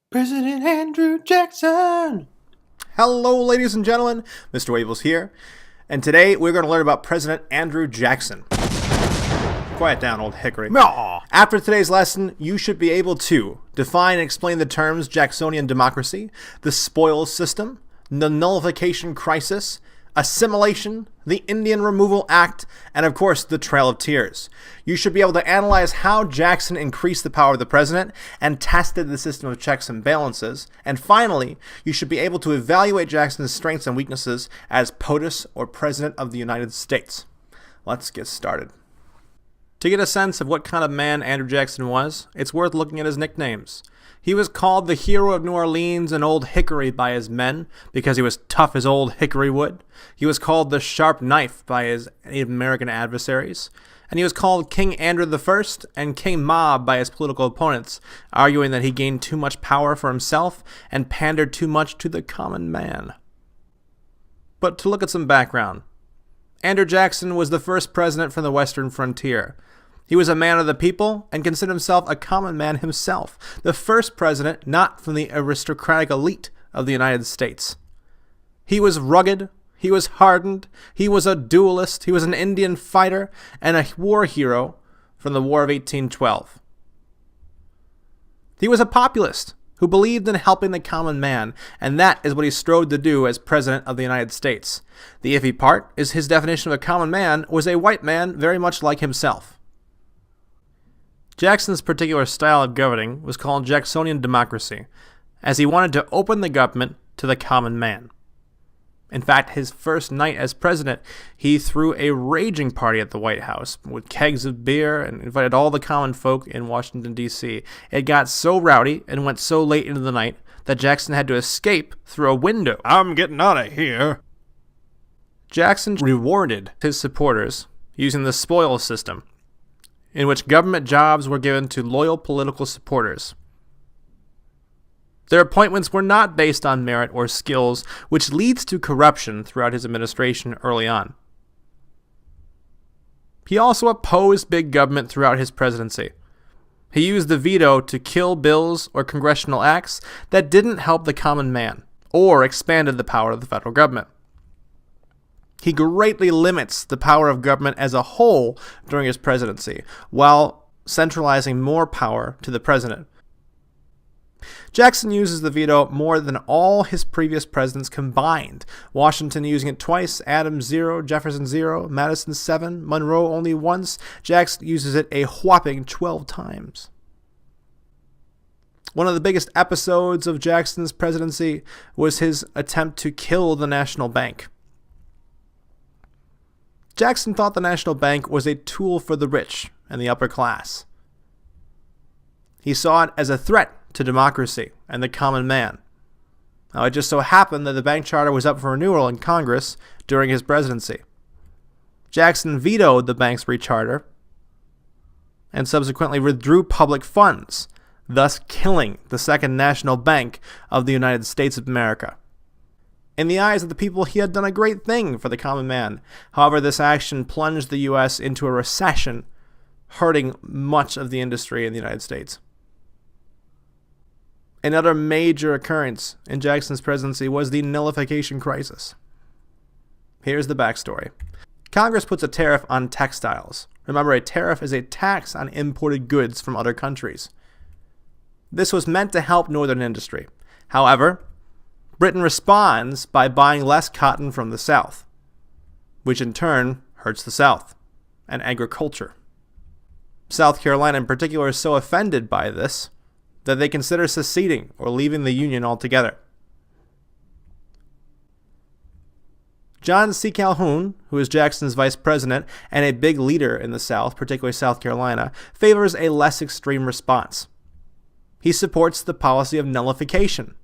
President Andrew Jackson! Hello, ladies and gentlemen. Mr. Waples here. And today we're going to learn about President Andrew Jackson. Quiet down, old hickory. Aw. After today's lesson, you should be able to define and explain the terms Jacksonian democracy, the spoils system, the nullification crisis, assimilation, the Indian Removal Act, and of course, the Trail of Tears. You should be able to analyze how Jackson increased the power of the president and tested the system of checks and balances. And finally, you should be able to evaluate Jackson's strengths and weaknesses as POTUS, or President of the United States. Let's get started. To get a sense of what kind of man Andrew Jackson was, it's worth looking at his nicknames. He was called the Hero of New Orleans and Old Hickory by his men because he was tough as old hickory wood. He was called the Sharp Knife by his Native American adversaries. And he was called King Andrew I and King Mob by his political opponents, arguing that he gained too much power for himself and pandered too much to the common man. But to look at some background, Andrew Jackson was the first president from the western frontier. He was a man of the people and considered himself a common man himself, the first president not from the aristocratic elite of the United States. He was rugged, he was hardened, he was a duelist, he was an Indian fighter, and a war hero from the War of 1812. He was a populist who believed in helping the common man, and that is what he strove to do as President of the United States. The iffy part is his definition of a common man was a white man very much like himself. Jackson's particular style of governing was called Jacksonian democracy, as he wanted to open the government to the common man. In fact, his first night as president, he threw a raging party at the White House with kegs of beer and invited all the common folk in Washington, D.C. It got so rowdy and went so late into the night that Jackson had to escape through a window. I'm getting out of here. Jackson rewarded his supporters using the spoils system, in which government jobs were given to loyal political supporters. Their appointments were not based on merit or skills, which leads to corruption throughout his administration early on. He also opposed big government throughout his presidency. He used the veto to kill bills or congressional acts that didn't help the common man or expanded the power of the federal government. He greatly limits the power of government as a whole during his presidency, while centralizing more power to the president. Jackson uses the veto more than all his previous presidents combined, Washington using it twice, Adams 0, Jefferson 0, Madison 7, Monroe only once. Jackson uses it a whopping 12 times. One of the biggest episodes of Jackson's presidency was his attempt to kill the National Bank. Jackson thought the National Bank was a tool for the rich and the upper class. He saw it as a threat to democracy and the common man. Now, it just so happened that the bank charter was up for renewal in Congress during his presidency. Jackson vetoed the bank's recharter and subsequently withdrew public funds, thus killing the Second National Bank of the United States of America. In the eyes of the people, he had done a great thing for the common man. However, this action plunged the U.S. into a recession, hurting much of the industry in the United States. Another major occurrence in Jackson's presidency was the nullification crisis. Here's the backstory. Congress puts a tariff on textiles. Remember, a tariff is a tax on imported goods from other countries. This was meant to help northern industry. However, Britain responds by buying less cotton from the South, which in turn hurts the South and agriculture. South Carolina in particular is so offended by this that they consider seceding or leaving the Union altogether. John C. Calhoun, who is Jackson's vice president and a big leader in the South, particularly South Carolina, favors a less extreme response. He supports the policy of nullification.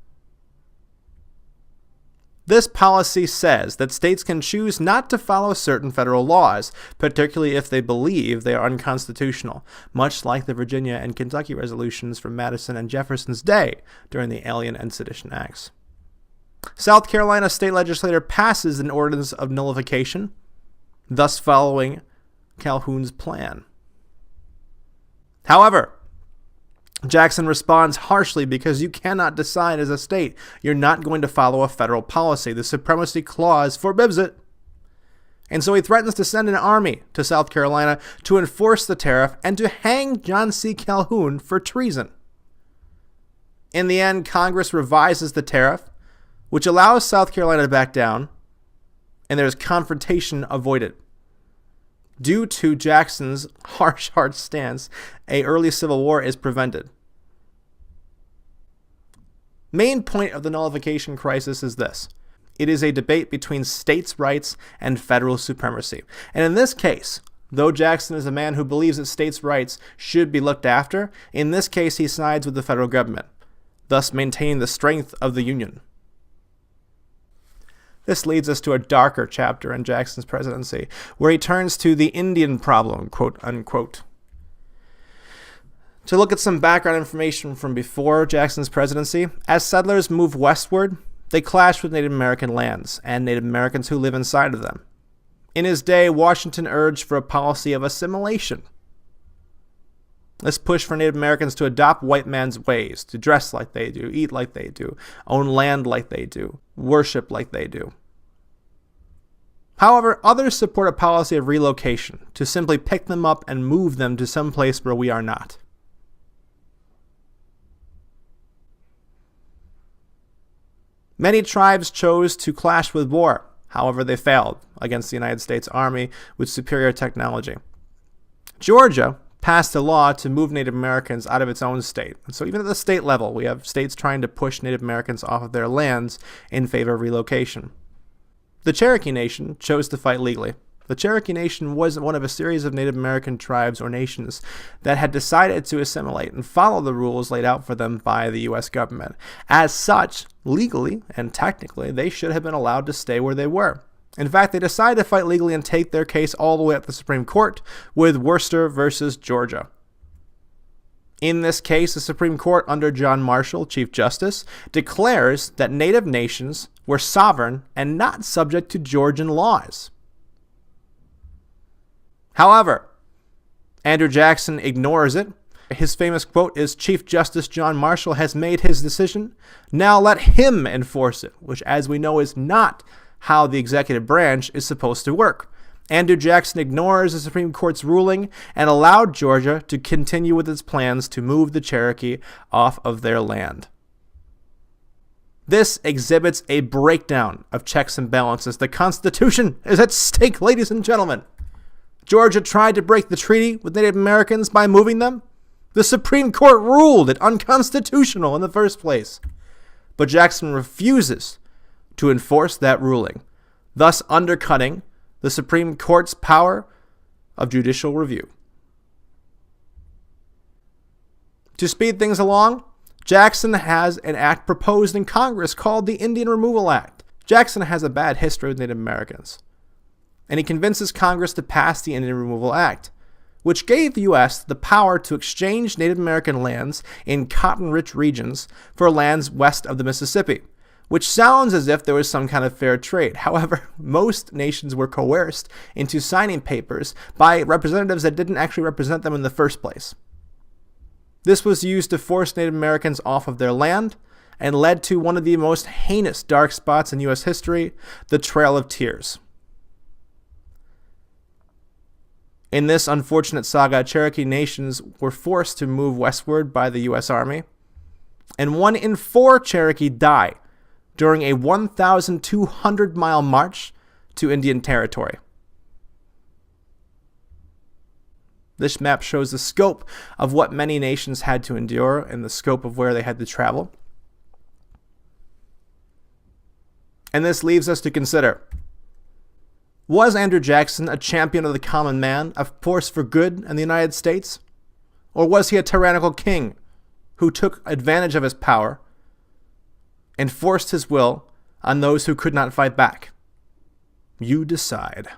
This policy says that states can choose not to follow certain federal laws, particularly if they believe they are unconstitutional, much like the Virginia and Kentucky resolutions from Madison and Jefferson's day during the Alien and Sedition Acts. South Carolina state legislature passes an ordinance of nullification, thus following Calhoun's plan. However, Jackson responds harshly because you cannot decide as a state. You're not going to follow a federal policy. The Supremacy Clause forbids it. And so he threatens to send an army to South Carolina to enforce the tariff and to hang John C. Calhoun for treason. In the end, Congress revises the tariff, which allows South Carolina to back down, and there's confrontation avoided. Due to Jackson's harsh stance, an early civil war is prevented. Main point of the nullification crisis is this. It is a debate between states' rights and federal supremacy. And in this case, though Jackson is a man who believes that states' rights should be looked after, in this case he sides with the federal government, thus maintaining the strength of the Union. This leads us to a darker chapter in Jackson's presidency, where he turns to the Indian problem, quote unquote. To look at some background information from before Jackson's presidency, as settlers move westward, they clash with Native American lands and Native Americans who live inside of them. In his day, Washington urged for a policy of assimilation. This push for Native Americans to adopt white man's ways, to dress like they do, eat like they do, own land like they do, worship like they do. However, others support a policy of relocation, to simply pick them up and move them to some place where we are not. Many tribes chose to clash with war. However, they failed against the United States Army with superior technology. Georgia passed a law to move Native Americans out of its own state. And so even at the state level, we have states trying to push Native Americans off of their lands in favor of relocation. The Cherokee Nation chose to fight legally. The Cherokee Nation was one of a series of Native American tribes or nations that had decided to assimilate and follow the rules laid out for them by the U.S. government. As such, legally and technically, they should have been allowed to stay where they were. In fact, they decided to fight legally and take their case all the way up to the Supreme Court with Worcester versus Georgia. In this case, the Supreme Court, under John Marshall, Chief Justice, declares that Native nations were sovereign and not subject to Georgian laws. However, Andrew Jackson ignores it. His famous quote is, "Chief Justice John Marshall has made his decision. Now let him enforce it," which, as we know, is not how the executive branch is supposed to work. Andrew Jackson ignores the Supreme Court's ruling and allowed Georgia to continue with its plans to move the Cherokee off of their land. This exhibits a breakdown of checks and balances. The Constitution is at stake, ladies and gentlemen. Georgia tried to break the treaty with Native Americans by moving them. The Supreme Court ruled it unconstitutional in the first place. But Jackson refuses to enforce that ruling, thus undercutting the Supreme Court's power of judicial review. To speed things along, Jackson has an act proposed in Congress called the Indian Removal Act. Jackson has a bad history with Native Americans, and he convinces Congress to pass the Indian Removal Act, which gave the U.S. the power to exchange Native American lands in cotton-rich regions for lands west of the Mississippi, which sounds as if there was some kind of fair trade. However, most nations were coerced into signing papers by representatives that didn't actually represent them in the first place. This was used to force Native Americans off of their land and led to one of the most heinous dark spots in U.S. history, the Trail of Tears. In this unfortunate saga, Cherokee nations were forced to move westward by the U.S. Army, and 1 in 4 Cherokee die during a 1,200-mile march to Indian Territory. This map shows the scope of what many nations had to endure and the scope of where they had to travel. And this leaves us to consider, was Andrew Jackson a champion of the common man, a force for good in the United States? Or was he a tyrannical king who took advantage of his power and forced his will on those who could not fight back? You decide.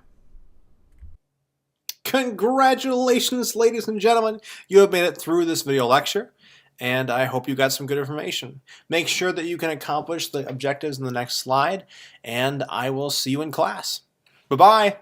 Congratulations, ladies and gentlemen. You have made it through this video lecture, and I hope you got some good information. Make sure that you can accomplish the objectives in the next slide, and I will see you in class. Bye-bye.